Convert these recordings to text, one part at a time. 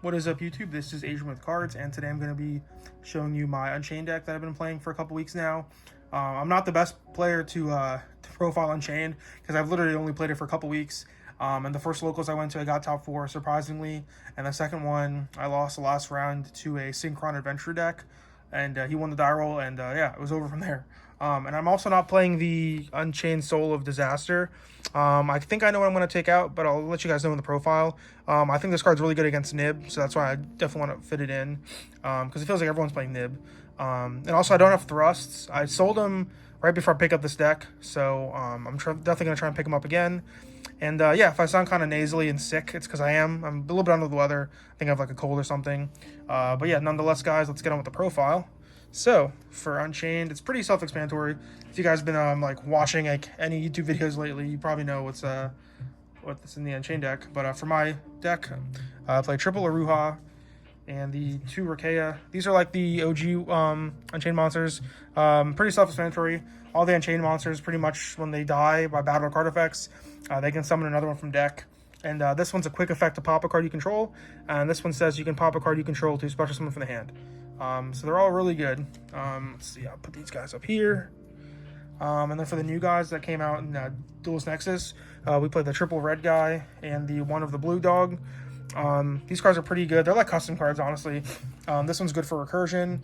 What is up, YouTube? This is Asian with Cards, and today I'm going to be showing you my Unchained deck that I've been playing for a couple weeks now. I'm not the best player to profile Unchained because I've literally only played it for a couple weeks. And the first locals I went to, I got top 4, surprisingly. And the second one, I lost the last round to a Synchron Adventure deck, and he won the die roll, and yeah, it was over from there. And I'm also not playing the Unchained Soul of Disaster. I think I know what I'm going to take out, but I'll let you guys know in the profile. I think this card's really good against Nib, so that's why I definitely want to fit it in, because it feels like everyone's playing Nib. And also, I don't have thrusts. I sold them right before I pick up this deck, so I'm definitely going to try and pick them up again. And yeah, if I sound kind of nasally and sick, it's because I am. I'm a little bit under the weather. I think I have like a cold or something. But yeah, nonetheless, guys, let's get on with the profile. So for Unchained, it's pretty self-explanatory. If you guys have been like watching like any YouTube videos lately, you probably know what's in the Unchained deck. But for my deck, I play triple Aruha and the 2 Rakea. These are like the OG Unchained monsters. Pretty self-explanatory. All the Unchained monsters, pretty much when they die by battle or card effects, they can summon another one from deck. And this one's a quick effect to pop a card you control. And this one says you can pop a card you control to special summon from the hand. So they're all really good. Let's see, I'll put these guys up here. And then for the new guys that came out in Duelist Nexus, we played the triple red guy and the one of the blue dog. These cards are pretty good. They're like custom cards, honestly. This one's good for recursion.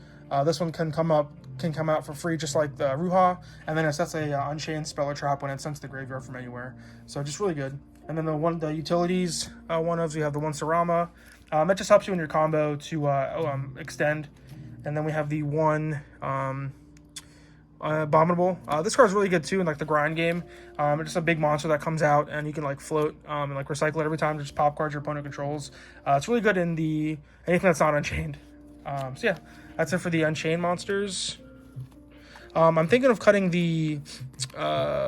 This one can come out for free, just like the Ruha, and then it sets a Unchained spell or trap when it's sent to the graveyard from anywhere. So just really good. And then the utilities we have the one Sarama. That just helps you in your combo to extend. And then we have the one Abominable. This card's really good too in like the grind game. It's just a big monster that comes out and you can like float and like recycle it every time to just pop cards your opponent controls. It's really good in the anything that's not Unchained. So yeah, that's it for the Unchained monsters. I'm thinking of cutting the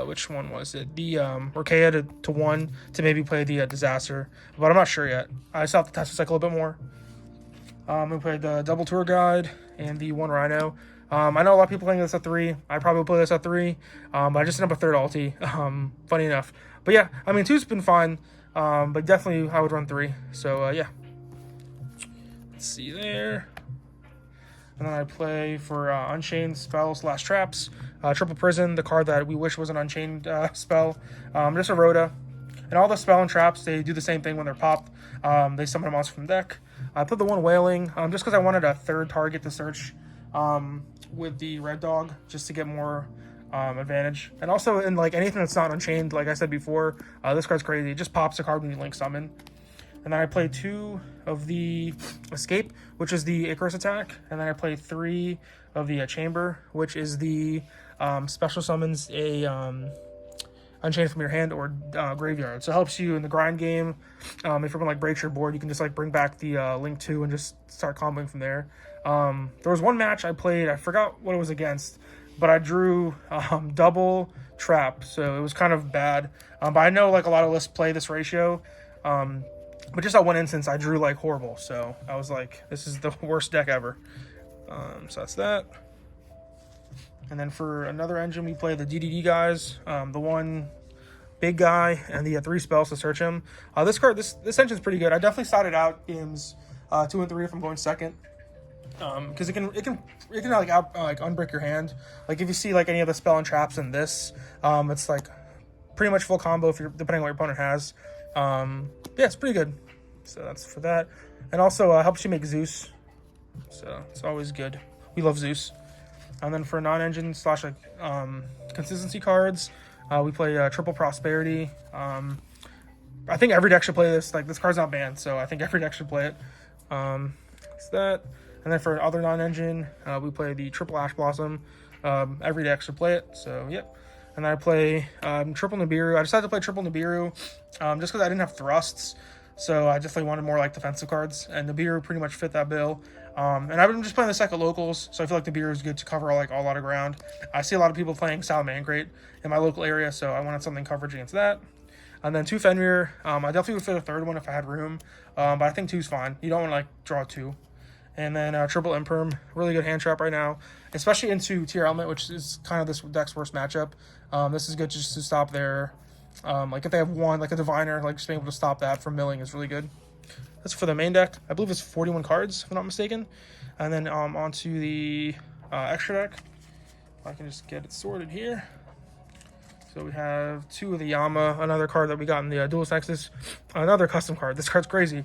which one was it? The Rakea to 1 to maybe play the Disaster, but I'm not sure yet. I still have to test this like a little bit more. We played the double tour guide and the 1 Rhino. I know a lot of people playing this at 3. I probably play this at 3, but I just ended up a 3rd ulti, funny enough. But yeah, I mean 2's been fine, but definitely I would run 3. So yeah, let's see there. And then I play for Unchained spell / traps, Triple Prison, the card that we wish was an Unchained spell. Just a Rhoda. And all the spell and traps, they do the same thing when they're popped. They summon a monster from the deck. I put the 1 Wailing, just because I wanted a 3rd target to search with the red dog, just to get more advantage. And also in like anything that's not Unchained, like I said before, this card's crazy. It just pops a card when you link summon. And then I play 2 of the Escape, which is the Icarus attack. And then I play 3 of the Chamber, which is the special summons a Unchained from your hand or graveyard. So it helps you in the grind game. If you're gonna like break your board, you can just like bring back the Link 2 and just start comboing from there. There was one match I played, I forgot what it was against, but I drew double trap, so it was kind of bad. But I know like a lot of lists play this ratio. But just that one instance, I drew like horrible. So I was like, this is the worst deck ever. So that's that. And then for another engine, we play the DDD guys. The one big guy and the 3 spells to search him. This engine's pretty good. I definitely started out games 2 and 3 if I'm going second. Because it can like unbreak your hand. Like if you see like any of the spell and traps in this, it's like pretty much full combo if you're depending on what your opponent has. Yeah, it's pretty good. So that's for that. And also helps you make Zeus. So it's always good. We love Zeus. And then for non-engine / consistency cards, we play Triple Prosperity. I think every deck should play this. Like this card's not banned, so I think every deck should play it. That's that. And then for other non-engine, we play the Triple Ash Blossom. Every deck should play it. So yep. And I play Triple Nibiru. I decided to play Triple Nibiru just because I didn't have thrusts. So I definitely wanted more like defensive cards. And Nibiru pretty much fit that bill. And I've been just playing the second locals. So I feel like Nibiru is good to cover like a lot of ground. I see a lot of people playing Salamangreat in my local area. So I wanted something coverage against that. And then 2 Fenrir. I definitely would fit a 3rd one if I had room. But I think 2's fine. You don't want to like draw 2. And then Triple Imperm, really good hand trap right now, especially into Tier Element, which is kind of this deck's worst matchup. This is good just to stop their, like if they have 1, like a Diviner, like just being able to stop that from milling is really good. That's for the main deck. I believe it's 41 cards, if I'm not mistaken. And then onto the extra deck. If I can just get it sorted here. So we have 2 of the Yama, another card that we got in the Duelist Nexus, another custom card. This card's crazy.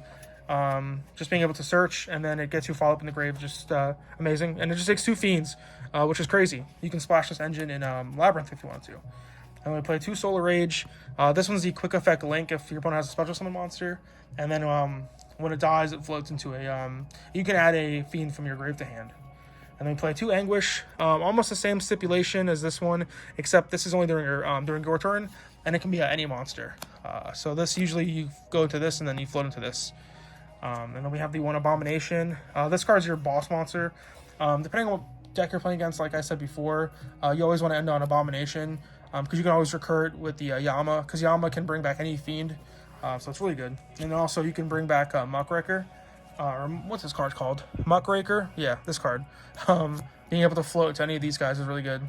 Just being able to search, and then it gets you follow up in the grave, just amazing. And it just takes 2 Fiends, which is crazy. You can splash this engine in Labyrinth if you want to. And we play 2 Solar Rage. This one's the quick effect link if your opponent has a special summon monster. And then when it dies, it floats into a... you can add a Fiend from your grave to hand. And then we play 2 Anguish. Almost the same stipulation as this one, except this is only during your turn, and it can be any monster. So this usually you go to this and then you float into this. And then we have the 1 Abomination. This card is your boss monster. Depending on what deck you're playing against, like I said before, you always want to end on Abomination, because you can always recur it with the Yama, because Yama can bring back any Fiend. So it's really good. And then also you can bring back Muckraker. Or what's this card called? Muckraker? Yeah, this card. Being able to float to any of these guys is really good.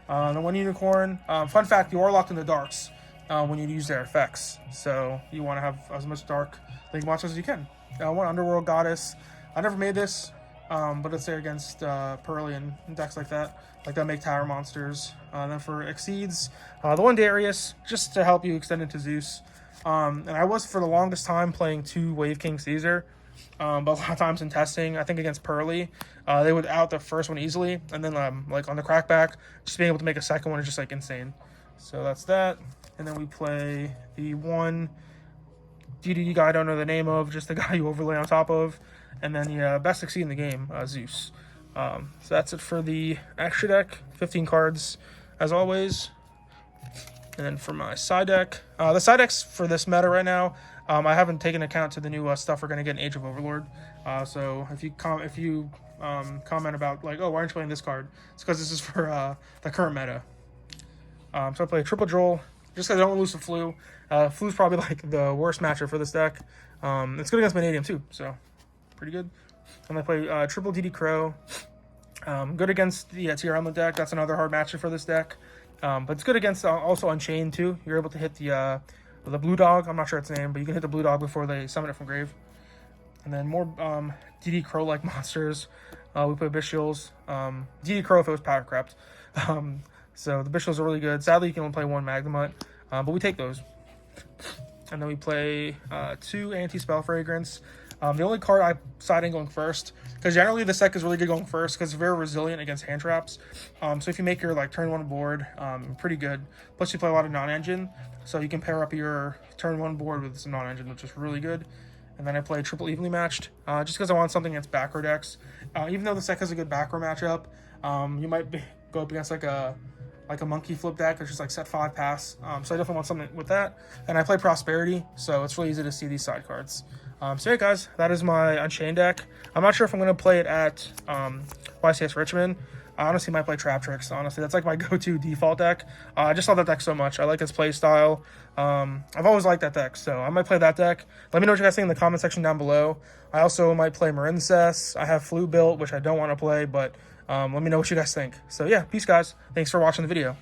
The 1 Unicorn. Fun fact, you are locked in the darks when you use their effects. So you want to have as much dark link monsters as you can. 1 Underworld Goddess. I never made this, but it's there against Pearly and decks like that make tower monsters. Then for Exceeds, the 1 Darius, just to help you extend into Zeus. And I was, for the longest time, playing 2 Wave King Caesar. But a lot of times in testing, I think against Pearly, they would out the first one easily, and then like on the crackback, just being able to make a second one is just like insane. So that's that. And then we play the 1 DDD guy I don't know the name of, just the guy you overlay on top of, and then the best Exceed in the game, Zeus. So that's it for the extra deck. 15 cards as always. And then for my side deck, the side decks for this meta right now, I haven't taken account to the new stuff we're going to get in Age of Overlord. So if you comment about like, oh, why aren't you playing this card? It's because this is for the current meta. So I play Triple Droll, just because I don't want to lose to Flu. Flu's probably like the worst matchup for this deck. It's good against Vanadium too, so pretty good. And I play Triple DD Crow. Good against the Tier Element deck. That's another hard matchup for this deck. But it's good against also Unchained too. You're able to hit the blue dog. I'm not sure its name, but you can hit the blue dog before they summon it from grave. And then more DD Crow like monsters. We play Bishils. DD Crow if it was power crept. So the Bishils are really good. Sadly, you can only play 1 Magnemite, but we take those. And then we play 2 Anti-Spell Fragrance. The only card I side in going first, because generally this deck is really good going first because it's very resilient against hand traps. So if you make your like turn 1 board, pretty good. Plus you play a lot of non-engine, so you can pair up your turn 1 board with some non-engine, which is really good. And then I play Triple Evenly Matched, just because I want something against back row decks. Even though this deck has a good back row matchup, you might go up against like a monkey flip deck, which is like set 5 pass. So I definitely want something with that. And I play Prosperity, so it's really easy to see these side cards. So yeah, guys, that is my Unchained deck. I'm not sure if I'm going to play it at YCS Richmond. I honestly might play Trap Tricks. Honestly, that's like my go-to default deck. I just love that deck so much. I like its play style. I've always liked that deck, so I might play that deck. Let me know what you guys think in the comment section down below. I also might play Marincess. I have Flu built, which I don't want to play, but let me know what you guys think. So yeah, peace, guys. Thanks for watching the video.